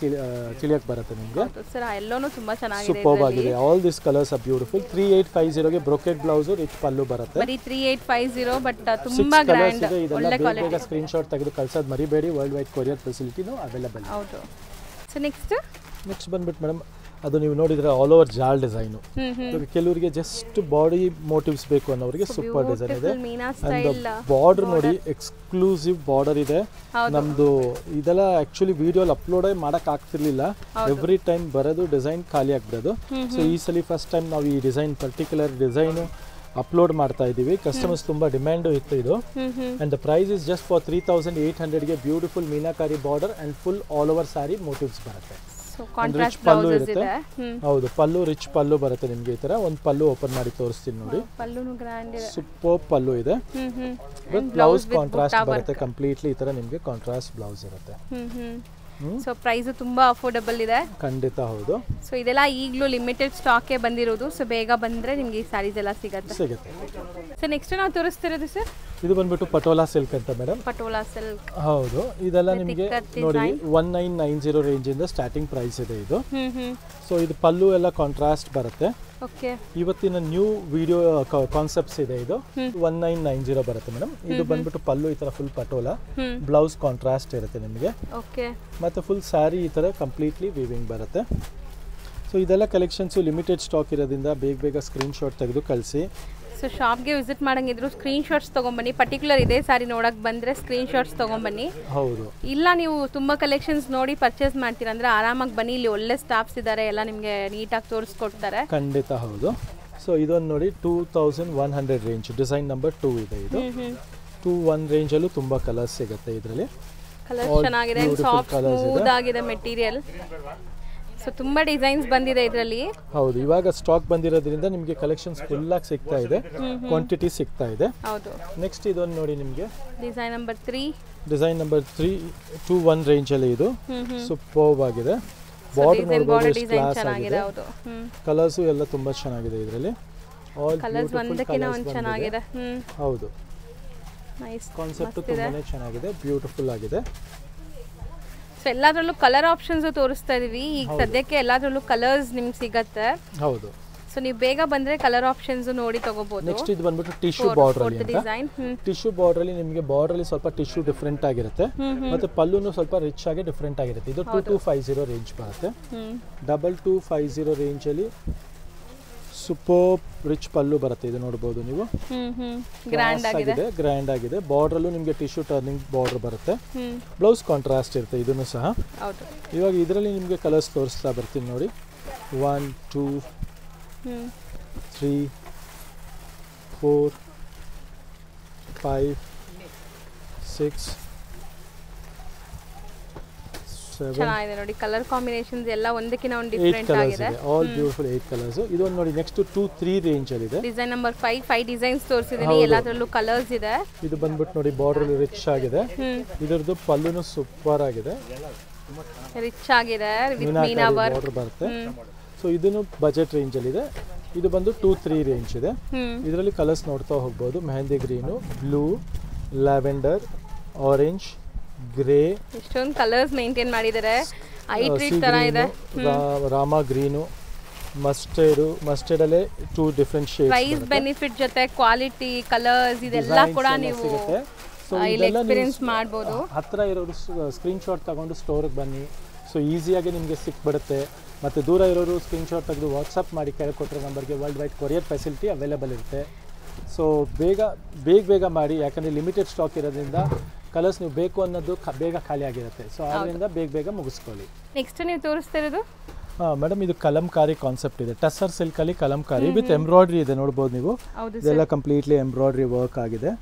ತಿಳಿಯಕ್ ಬರುತ್ತೆ ನಿಮ್ಗೆ. ಸರ್ ಎಲ್ಲಾನು ತುಂಬಾ ಚೆನ್ನಾಗಿದೆ, ಸೂಪರ್ಬ್ ಆಗಿದೆ. All this colours R beautiful. 3850 ಗೆ ಬ್ರೊಕೆಟ್ ಬ್ಲೌಸ್, ರಿಚ್ ಪಲ್ಲು ಬರುತ್ತೆ. ಬರೀ 3850, ಬಟ್ ತುಂಬಾ ಗ್ರ್ಯಾಂಡ್, ಒಳ್ಳೆ ಕ್ವಾಲಿಟಿ. ಸ್ಕ್ರೀನ್ ಶಾಟ್ ತೆಗೆದು ಕಳ್ಸೋದು ಮರಿಬೇಡಿ. ವರ್ಲ್ಡ್ ವೈಡ್ ಕೊರಿಯರ್ ಫೆಸಿಲಿಟಿನೂ ಅವೈಲೇಬಲ್. ಹೌದು. ಸೊ ನೆಕ್ಸ್ಟ್ ಬಂದ್ಬಿಟ್ಟು ಮೇಡಮ್, ಅದು ನೀವು ನೋಡಿದ್ರೆ ಆಲ್ ಓವರ್ ಜಾಲ್ ಡಿಸೈನು. ಕೆಲವರಿಗೆ ಜಸ್ಟ್ ಬಾಡಿ ಮೋಟಿವ್ಸ್ ಬೇಕು ಅನ್ನೋರಿಗೆ ಸೂಪರ್ ಡಿಸೈನ್ ಇದೆ. ಬಾರ್ಡರ್ ನೋಡಿ, ಎಕ್ಸ್ಕ್ಲೂಸಿವ್ ಬಾರ್ಡರ್ ಇದೆ ನಮ್ದು. ಇದೆಲ್ಲ ಆಕ್ಚುಲಿ ವಿಡಿಯೋಲಿ ಅಪ್ಲೋಡ್ ಮಾಡಕ್ ಆಗ್ತಿರ್ಲಿಲ್ಲ. ಎವ್ರಿ ಟೈಮ್ ಬರೋದು ಡಿಸೈನ್ ಖಾಲಿ ಆಗ್ಬಿಡೋದು. ಸೊ ಈ ಸಲ ಫಸ್ಟ್ ಟೈಮ್ ನಾವು ಈ ಡಿಸೈನ್, ಪರ್ಟಿಕ್ಯುಲರ್ ಡಿಸೈನು ಅಪ್ಲೋಡ್ ಮಾಡ್ತಾ ಇದೀವಿ. ಕಸ್ಟಮರ್ಸ್ ತುಂಬಾ ಡಿಮ್ಯಾಂಡ್ ಇತ್ತು ಇದು. And the price is just for 3800 ಗೆ beautiful meenakari border and full all over sari motifs ಬರುತ್ತೆ. ರಿಚ್ ಪಲ್ಲು ಇರುತ್ತೆ. ಹೌದು, ಪಲ್ಲು ರಿಚ್ ಪಲ್ಲು ಬರುತ್ತೆ ನಿಮ್ಗೆ. ಈ ತರ ಒಂದು ಪಲ್ಲು ಓಪನ್ ಮಾಡಿ ತೋರಿಸ್ತೀನಿ ನೋಡಿ. ಸೂಪರ್ ಪಲ್ಲು ಇದೆ. ಬ್ಲೌಸ್ ಕಾಂಟ್ರಾಸ್ಟ್ ಬರುತ್ತೆ ಕಂಪ್ಲೀಟ್ಲಿ. ಈ ತರ ನಿಮ್ಗೆ ಕಾಂಟ್ರಾಸ್ಟ್ ಬ್ಲೌಸ್ ಇರುತ್ತೆ. ಸೊ ಪ್ರೈಸ್ ತುಂಬಾ ಅಫೋರ್ಡಬಲ್ ಇದೆ. ಖಂಡಿತ ಹೌದು. ಸೊ ಇದೆಲ್ಲ ಈಗಲೂ ಲಿಮಿಟೆಡ್ ಸ್ಟಾಕ್ ಬಂದಿರೋದು. ಸೊ ಬೇಗ ಬಂದ್ರೆ ನಿಮ್ಗೆ ಈ ಸ್ಯಾರೀಸ್ ಎಲ್ಲ ಸಿಗುತ್ತೆ. ಸೊ ನೆಕ್ಸ್ಟ್ ನಾವು ತೋರಿಸ್ತಿರೋದು ಸರ್, ಇದು ಬಂದ್ಬಿಟ್ಟು ಪಟೋಲಾ ಸಿಲ್ಕ್ ಅಂತ ಮೇಡಮ್. ಪಟೋಲಾ ಸಿಲ್ಕ್, ಹೌದು. ಇದೆಲ್ಲ ನಿಮಗೆ ನೋಡಿ 1990 ರೇಂಜ್ ಇಂದ ಸ್ಟಾರ್ಟಿಂಗ್ ಪ್ರೈಸ್ ಇದೆ ಇದು. ಸೊ ಇದು ಪಲ್ಲು ಎಲ್ಲ ಕಾಂಟ್ರಾಸ್ಟ್ ಬರುತ್ತೆ. ಇವತ್ತಿನ ನ್ಯೂ ವಿಡಿಯೋ ಕಾನ್ಸೆಪ್ಟ್ಸ್ ಇದೆ. ಇದು 1990 ಬರುತ್ತೆ ಮೇಡಮ್. ಇದು ಬಂದ್ಬಿಟ್ಟು ಪಲ್ಲು ಈ ತರ ಫುಲ್ ಪಟೋಲಾ, ಬ್ಲೌಸ್ ಕಾಂಟ್ರಾಸ್ಟ್ ಇರುತ್ತೆ ನಿಮಗೆ. ಮತ್ತೆ ಫುಲ್ ಸ್ಯಾರಿ ಈ ತರ ಕಂಪ್ಲೀಟ್ಲಿ ವೀವಿಂಗ್ ಬರುತ್ತೆ. ಸೊ ಇದೆಲ್ಲ ಕಲೆಕ್ಷನ್ಸ್ ಲಿಮಿಟೆಡ್ ಸ್ಟಾಕ್ ಇರೋದ್ರಿಂದ ಬೇಗ ಸ್ಕ್ರೀನ್ ಶಾಟ್ ತೆಗೆದು ಕಳಿಸಿ. ಸೊ ಶಾಪ್ಗೆ ವಿಸಿಟ್ ಮಾಡಂಗಿದ್ರು ಸ್ಕ್ರೀನ್ ಶಾಟ್ಸ್ ತೊಗೊಂಬನ್ನಿ. ಪರ್ಟಿಕ್ಯುಲರ್ ಇದೇ ಸಾರಿ ನೋಡಕ್ ಬಂದ್ರೆ ಸ್ಕ್ರೀನ್ ಶಾಟ್ಸ್ ತೊಗೊಂಬನ್ನಿ. ಹೌದು. ಇಲ್ಲ ನೀವು ತುಂಬಾ ಕಲೆಕ್ಷನ್ಸ್ ನೋಡಿ ಪರ್ಚೇಸ್ ಮಾಡ್ತೀರಾ ಅಂದ್ರೆ ಆರಾಮಾಗಿ ಬನ್ನಿ. ಇಲ್ಲಿ ಒಳ್ಳೆ ಸ್ಟಾಫ್ಸ್ ಇದ್ದಾರೆ, ಎಲ್ಲ ನಿಮಗೆ ನೀಟಾಗಿ ತೋರಿಸ್ಕೊಡ್ತಾರೆ. ಖಂಡಿತ ಹೌದು. ಸೊ ಇದೊಂದು ನೋಡಿ 2100 ರೇಂಜ್, ಡಿಸೈನ್ ನಂಬರ್ 2 ಇದೆ ಇದು. 21 ರೇಂಜ್ ಅಲ್ಲೂ ತುಂಬಾ ಕಲರ್ಸ್ ಸಿಗುತ್ತೆ ಇದರಲ್ಲಿ. ಕಲರ್ ಚೆನ್ನಾಗಿದೆ, ಸಾಫ್ಟ್ ಸ್ಮೂತ್ ಆಗಿದೆ ಮೆಟೀರಿಯಲ್. ಸೊ ತುಂಬಾ ಡಿಸೈನ್ಸ್ ಬಂದಿದೆ ಇದರಲ್ಲಿ. ಹೌದು, ಇವಾಗ ಸ್ಟಾಕ್ ಬಂದಿರೋದ್ರಿಂದ ನಿಮಗೆ ಕಲೆಕ್ಷನ್ಸ್ ಫುಲ್ ಆಗಿ ಸಿಗ್ತಾ ಇದೆ, ಕ್ವಾಂಟಿಟಿ ಸಿಗ್ತಾ ಇದೆ. ಹೌದು. ನೆಕ್ಸ್ಟ್ ಇದೊಂದು ನೋಡಿ ನಿಮಗೆ design number 3. Design number 3 21 range ಅಲ್ಲಿ ಇದು ಸೂಪರ್ಬ್ ಆಗಿದೆ. ಬಾರ್ಡರ್ ನೋಡಬಹುದು, ಕ್ಲಾಸ್ ಆಗಿದೆ. ಹೌದು. ಕಲರ್ಸ್ ಎಲ್ಲ ತುಂಬಾ ಚೆನ್ನಾಗಿದೆ ಇದರಲ್ಲಿ. ಆಲ್ ಕಲರ್ಸ್ ಒಂದಕ್ಕಿಂತ ಒಂದು ಚೆನ್ನಾಗಿದೆ. ಹೌದು. ನೈಸ್ ಕಾನ್ಸೆಪ್ಟ್ ತುಂಬಾನೇ ಚೆನ್ನಾಗಿದೆ, ಬ್ಯೂಟಿಫುಲ್ ಆಗಿದೆ. ಸೊ ಎಲ್ಲಾದ್ರಲ್ಲೂ ಕಲರ್ ಆಪ್ಷನ್ಸ್ ತೋರಿಸ್ತಾ ಇದೀವಿ ಈಗ ಸದ್ಯಕ್ಕೆ. ಎಲ್ಲಾದ್ರಲ್ಲೂ ಕಲರ್ಸ್ ನಿಮ್ಗೆ ಸಿಗತ್ತೆ. ಹೌದು. ಸೊ ನೀವು ಬೇಗ ಬಂದ್ರೆ ಕಲರ್ ಆಪ್ಷನ್ಸ್ ನೋಡಿ ತಗೋಬಹುದು. ನೆಕ್ಸ್ಟ್ ಇದು ಬಂದ್ಬಿಟ್ಟು ಟಿಶ್ಯೂ ಬಾರ್ಡರ್ ಅಲ್ಲಿ ಡಿಸೈನ್. ಟಿಶ್ಯೂ ಬಾರ್ಡರ್ ಅಲ್ಲಿ ನಿಮಗೆ ಬಾರ್ಡರ್ ಅಲ್ಲಿ ಸ್ವಲ್ಪ ಟಿಶ್ಯೂ ಡಿಫರೆಂಟ್ ಆಗಿರುತ್ತೆ. ಮತ್ತೆ ಪಲ್ಲುನು ಸ್ವಲ್ಪ ರಿಚ್ ಆಗಿ ಡಿಫರೆಂಟ್ ಆಗಿರುತ್ತೆ. ಇದು 2250 ರೇಂಜ್ ಬರುತ್ತೆ. 2250 ರೇಂಜ್ ಅಲ್ಲಿ ಸೂಪರ್ ರಿಚ್ ಪಲ್ಲು ಬರುತ್ತೆ. ಇದು ನೋಡಬಹುದು ನೀವು, ಗ್ರ್ಯಾಂಡ್ ಆಗಿದೆ. ಬಾರ್ಡರ್ ಅಲ್ಲೂ ನಿಮಗೆ ಟಿಶ್ಯೂ ಟರ್ನಿಂಗ್ ಬಾರ್ಡರ್ ಬರುತ್ತೆ. ಬ್ಲೌಸ್ ಕಾಂಟ್ರಾಸ್ಟ್ ಇರುತ್ತೆ ಇದನ್ನು ಸಹ. ಇವಾಗ ಇದರಲ್ಲಿ ನಿಮಗೆ ಕಲರ್ಸ್ ತೋರಿಸ್ತಾ ಬರ್ತೀನಿ ನೋಡಿ. 1 2 3 4 5 6 ಚೆನ್ನಾಗಿದೆ ನೋಡಿ. ಕಲರ್ ಕಾಂಬಿನೇಷನ್ಸ್ ಎಲ್ಲ ಒಂದಕ್ಕಿಂತ ಒಂದು ಡಿಫರೆಂಟ್ ಆಗಿದೆ. All beautiful 8 colours. ಇದು ನೋಡಿ ನೆಕ್ಸ್ಟ್ 2 3 ರೇಂಜ್ ಅಲ್ಲಿ ಇದೆ. ಡಿಸೈನ್ ನಂಬರ್ 5 ಡಿಸೈನ್ಸ್ ತೋರಿಸಿದೀನಿ. ಎಲ್ಲದರಲ್ಲೂ ಕಲರ್ಸ್ ಇದೆ. ಇದು ಬಂದ್ಬಿಟ್ಟು ನೋಡಿ ಬಾರ್ಡರ್ ರಿಚ್ ಆಗಿದೆ. ಇದರದ್ದು ಪಲ್ಲುನು ಸೂಪರ್ ಆಗಿದೆ. ರಿಚ್ ಆಗಿದೆ ವಿತ್ ಮೀನಾ ವರ್ಕ್ ಬರುತ್ತೆ. ಸೊ ಇದನ್ನು ಬಜೆಟ್ ರೇಂಜಲ್ಲಿ ಇದೆ. ಇದು ಬಂದು 2-3 ರೇಂಜ್ ಇದೆ. ಇದರಲ್ಲಿ ಕಲರ್ಸ್ ನೋಡ್ತಾ ಹೋಗ್ಬೋದು. Mehndi green, blue, lavender, orange, grey, ಇಷ್ಟೊಂದು ಕಲರ್ಸ್ ಮೇಂಟೈನ್ ಮಾಡಿದ್ದಾರೆ. ಐಟ್ರೀಟ್ ತರ ಇದೆ. ರಾಮಾ ಗ್ರೀನು, ಮಸ್ಟರ್ಡ್ ಅಲ್ಲೇ 2 ಡಿಫರೆಂಟ್ ಶೇಡ್ಸ್. ಪ್ರೈಸ್ ಬೆನಿಫಿಟ್ ಜೊತೆ ಕ್ವಾಲಿಟಿ ಕಲರ್ಸ್ ಇದೆಲ್ಲ ಕೂಡ ನೀವು ಇಲ್ಲಿ ಎಕ್ಸ್ಪೀರಿಯನ್ಸ್ ಮಾಡಬಹುದು. ಹತ್ರ ಇರೋರು ಸ್ಕ್ರೀನ್ ಶಾಟ್ ತಗೊಂಡು ಸ್ಟೋರ್ಗೆ ಬನ್ನಿ. ಸೊ ಈಸಿಯಾಗಿ ನಿಮಗೆ ಸಿಕ್ಬಿಡುತ್ತೆ. ಮತ್ತು ದೂರ ಇರೋರು ಸ್ಕ್ರೀನ್ ಶಾಟ್ ತೆಗೆದು ವಾಟ್ಸಪ್ ಮಾಡಿ ಕೆಳಗೆ ಕೊಟ್ಟರೆ ನಂಬರ್ಗೆ world wide courier facility available ಇರುತ್ತೆ. ಸೊ ಬೇಗ ಮಾಡಿ, ಯಾಕಂದರೆ ಲಿಮಿಟೆಡ್ ಸ್ಟಾಕ್ ಇರೋದ್ರಿಂದ ಕಲರ್ಸ್ ನೀವು ಬೇಕು ಅನ್ನೋದು ಬೇಗ ಖಾಲಿ ಆಗಿರುತ್ತೆ. ಸೊ ಅದರಿಂದ ಬೇಗ ಮುಗಿಸ್ಕೊಳ್ಳಿ. ನೆಕ್ಸ್ಟ್ ನೀವು ತೋರಿಸ್ತಿರೋದು ಮೇಡಮ್ ಇದು ಕಲಂಕಾರಿ ಕಾನ್ಸೆಪ್ಟ್ ಇದೆ. ಟಸರ್ ಸಿಲ್ಕಲ್ಲಿ ಕಲಂಕಾರಿ ವಿತ್ ಎಂಬ್ರಾಯ್ಡ್ರಿ ಇದೆ, ನೋಡ್ಬೋದು ನೀವು. ಇದೆಲ್ಲ ಕಂಪ್ಲೀಟ್ಲಿ ಎಂಬ್ರಾಯ್ಡ್ರಿ ವರ್ಕ್ ಆಗಿದೆ.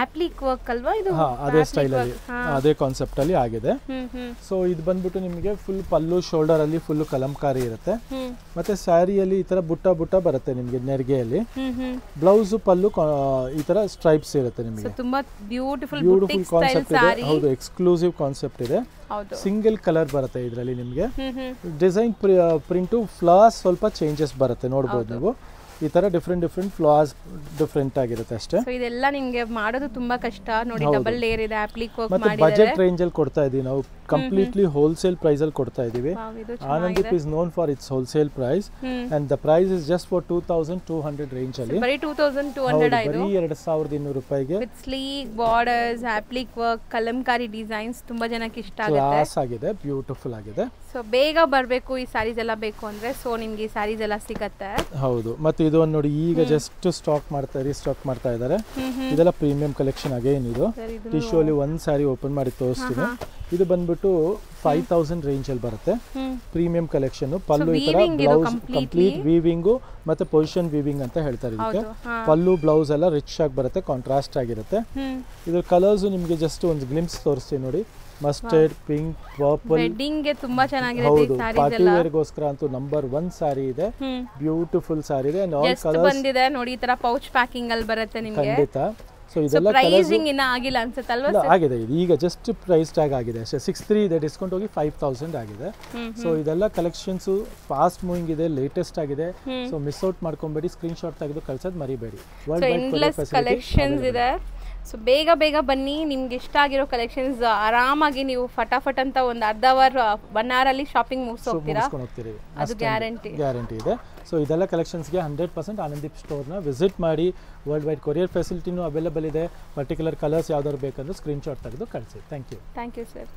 ಆಪ್ಲಿಕ್ ವರ್ಕ್ ಅಲ್ವಾ ಇದು? ಅದೇ ಸ್ಟೈಲಲ್ಲಿ, ಅದೇ ಕಾನ್ಸೆಪ್ಟ್ ಅಲ್ಲಿ ಆಗಿದೆ. ಸೊ ಇದು ಬಂದ್ಬಿಟ್ಟು ನಿಮಗೆ ಫುಲ್ ಪಲ್ಲು ಶೋಲ್ಡರ್ ಅಲ್ಲಿ ಫುಲ್ ಕಲಂಕಾರಿ ಇರುತ್ತೆ. ಮತ್ತೆ ಸ್ಯಾರಿಯಲ್ಲಿ ಈ ತರ ಬುಟ್ಟ ಬರುತ್ತೆ ನಿಮಗೆ ನೆರಿಗೆಯಲ್ಲಿ. ಬ್ಲೌಸ್ ಪಲ್ಲು ಈ ತರ ಸ್ಟ್ರೈಪ್ಸ್ ಇರುತ್ತೆ ನಿಮಗೆ. ತುಂಬಾ ಬ್ಯೂಟಿಫುಲ್ ಕಾನ್ಸೆಪ್ಟ್ ಇದೆ. ಹೌದು, ಎಕ್ಸ್ಕ್ಲೂಸಿವ್ ಕಾನ್ಸೆಪ್ಟ್ ಇದೆ. ಸಿಂಗಲ್ ಕಲರ್ ಬರುತ್ತೆ ಇದರಲ್ಲಿ ನಿಮಗೆ. ಡಿಸೈನ್ ಪ್ರಿಂಟು ಫ್ಲಾಸ್ ಸ್ವಲ್ಪ ಚೇಂಜಸ್ ಬರುತ್ತೆ, ನೋಡ್ಬೋದು ನೀವು. ಈ ತರ ಡಿಫ್ರೆಂಟ್ ಫ್ಲಾಸ್ ಡಿಫ್ರೆಂಟ್ ಆಗಿರುತ್ತೆ ಅಷ್ಟೇ. ಸೊ ಇದೆಲ್ಲ ನಿಮಗೆ ಮಾಡೋದು ತುಂಬಾ ಕಷ್ಟ ನೋಡಿ. ಡಬಲ್ ಲೇಯರ್ ಇದೆ, ಅಪ್ಲಿಕ್ ವರ್ಕ್ ಮಾಡಿದ್ದಾರೆ. ಮತ್ತೆ ಬಜೆಟ್ ರೇಂಜ್ ಅಲ್ಲಿ ಕೊಡ್ತಾ ಇದೀವಿ ನಾವು. ಕಂಪ್ಲೀಟ್ಲಿ ಹೋಲ್ಸೇಲ್ ಪ್ರೈಸ್ ಅಲ್ಲಿ ಕೊಡ್ತಾ ಇದೀವಿ. Anandeep is known for its wholesale price and the price is just for 2200 range ಅಲ್ಲಿ. ಬರೀ 2200 ಆಯ್ತು. ಬರೀ 2200 ರೂಪಾಯಿಗೆ with sleek borders, applique work, kalamkari designs ತುಂಬಾ ಜನಕ್ಕೆ ಇಷ್ಟ ಆಗುತ್ತೆ. ಕ್ಲಾಸ್ ಆಗಿದೆ, ಬ್ಯೂಟಿಫುಲ್ ಆಗಿದೆ. ಸೊ ಬೇಗ ಬರಬೇಕು ಈ ಸ್ಯಾರೀಸ್ ಎಲ್ಲ ಬೇಕು ಅಂದ್ರೆ. ಸೊ ನಿಮಗೆ ಈ ಸ್ಯಾರೀಸ್ ಎಲ್ಲ ಸಿಗುತ್ತೆ. ಹೌದು. ಮತ್ತೆ ಇದು ನೋಡಿ ಈಗ ಜಸ್ಟ್ ರೀಸ್ಟಾಕ್ ಮಾಡ್ತಾ ಇದ್ದಾರೆ. ಇದೆಲ್ಲ ಪ್ರೀಮಿಯಂ ಕಲೆಕ್ಷನ್ ಅಗೇನ್. ಇದು ಟಿಶ್ಯೂ ಅಲ್ಲಿ ಒಂದು ಸ್ಯಾರಿ ಓಪನ್ ಮಾಡಿ ತೋರಿಸ್ತೀನಿ. ಇದು ಬಂದ್ಬಿಟ್ಟು 5000 ರೇಂಜ್ ಅಲ್ಲಿ ಬರುತ್ತೆ. Premium collection. ಪಲ್ಲು ಈ ತರ ಬ್ಲೌಸ್ ಕಂಪ್ಲೀಟ್ ವೀವಿಂಗು ಮತ್ತೆ ಪೊಸಿಷನ್ ವೀವಿಂಗ್ ಅಂತ ಹೇಳ್ತಾರೆ ಇದಕ್ಕೆ. ಪಲ್ಲು ಬ್ಲೌಸ್ ಎಲ್ಲ ರಿಚ್ ಆಗಿ ಬರುತ್ತೆ, ಕಾಂಟ್ರಾಸ್ಟ್ ಆಗಿರುತ್ತೆ. ಇದ್ರ ಕಲರ್ಸ್ ನಿಮಗೆ ಜಸ್ಟ್ ಒಂದು ಗ್ಲಿಮ್ಸ್ ತೋರಿಸ್ತೀನಿ ನೋಡಿ. Mustard, pink, purple. ವೆಡ್ಡಿಂಗ್ ಗೆ ತುಂಬಾ ಚೆನ್ನಾಗಿದೆ ಈ ಹೌದು, ಸ್ಯಾರೀಸ್ ಪಾರ್ಟಿ ವೇರ್ ಗೋಸ್ಕರ ಅಂತೂ ನಂಬರ್ 1 ಸ್ಯಾರಿ ಇದೆ. ಬ್ಯೂಟಿಫುಲ್ ಸ್ಯಾರಿ ಇದೆ. ಅಂಡ್ ಆಲ್ ಕಲರ್ಸ್ ಬಂದಿದೆ ನೋಡಿ. ಈ ತರ ಪೌಚ್ ಪ್ಯಾಕಿಂಗ್ ಅಲ್ಲಿ ಬರುತ್ತೆ ನಿಮಗೆ. ಖಂಡಿತ. ಸೊ ಇದೆಲ್ಲ ಪ್ರೈಸಿಂಗ್ ಇನ್ನ ಆಗಿಲ್ಲ ಅನ್ಸುತ್ತಲ್ವಾ ಸರ್? ಆಗಿದೆ. ಇದು ಈಗ ಜಸ್ಟ್ ಪ್ರೈಸ್ ಟ್ಯಾಗ್ ಆಗಿದೆ ಅಷ್ಟೇ. 63 ಇದೆ, ಡಿಸ್ಕೌಂಟ್ ಹೋಗಿ 5000 ಆಗಿದೆ. ಸೊ ಇದೆಲ್ಲ ಕಲೆಕ್ಷನ್ಸ್ ಫಾಸ್ಟ್ ಮೂವಿಂಗ್ ಇದೆ, ಲೇಟೆಸ್ಟ್ ಆಗಿದೆ. ಸೊ ಮಿಸ್ ಔಟ್ ಮಾಡ್ಕೊಂಬೇಡಿ. ಸ್ಕ್ರೀನ್ ಶಾಟ್ ತೆಗೆದು ಕಳ್ಸೋದು ಮರಿಬೇಡಿ. ವರ್ಲ್ಡ್ ವೈಡ್ ಕಲೆಕ್ಷನ್ಸ್ ಇದೆ. ಸೊ ಬೇಗ ಬನ್ನಿ. ನಿಮ್ಗೆ ಇಷ್ಟ ಆಗಿರೋ ಕಲೆಕ್ಷನ್ಸ್ ಆರಾಮಾಗಿ ನೀವು ಫಟಾಫಟ್ ಅಂತ ಒಂದು ಅರ್ಧ ಅವರ್ 1 hour ಅಲ್ಲಿ ಶಾಪಿಂಗ್ ಮುಗಿಸ್ತೀರಾ. ಅದು ಗ್ಯಾರಂಟಿ ಇದೆ. ಸೊ ಇದೆಲ್ಲ ಕಲೆಕ್ಷನ್ಸ್ಗೆ 100% ಆನಂದೀಪ್ ಸ್ಟೋರ್ನ ವಿಸಿಟ್ ಮಾಡಿ. ವರ್ಲ್ಡ್ ವೈಡ್ ಕೊರಿಯರ್ ಫೆಸಿಲಿಟಿನೂ ಅವೈಲೇಬಲ್ ಇದೆ. ಪರ್ಟಿಕ್ಯುಲರ್ ಕಲರ್ಸ್ ಯಾವ್ದಾದ್ರು ಬೇಕಂದ್ರೆ ಸ್ಕ್ರೀನ್ ಶಾಟ್ ತೆಗೆದು ಕಳಿಸಿ. Thank you sir.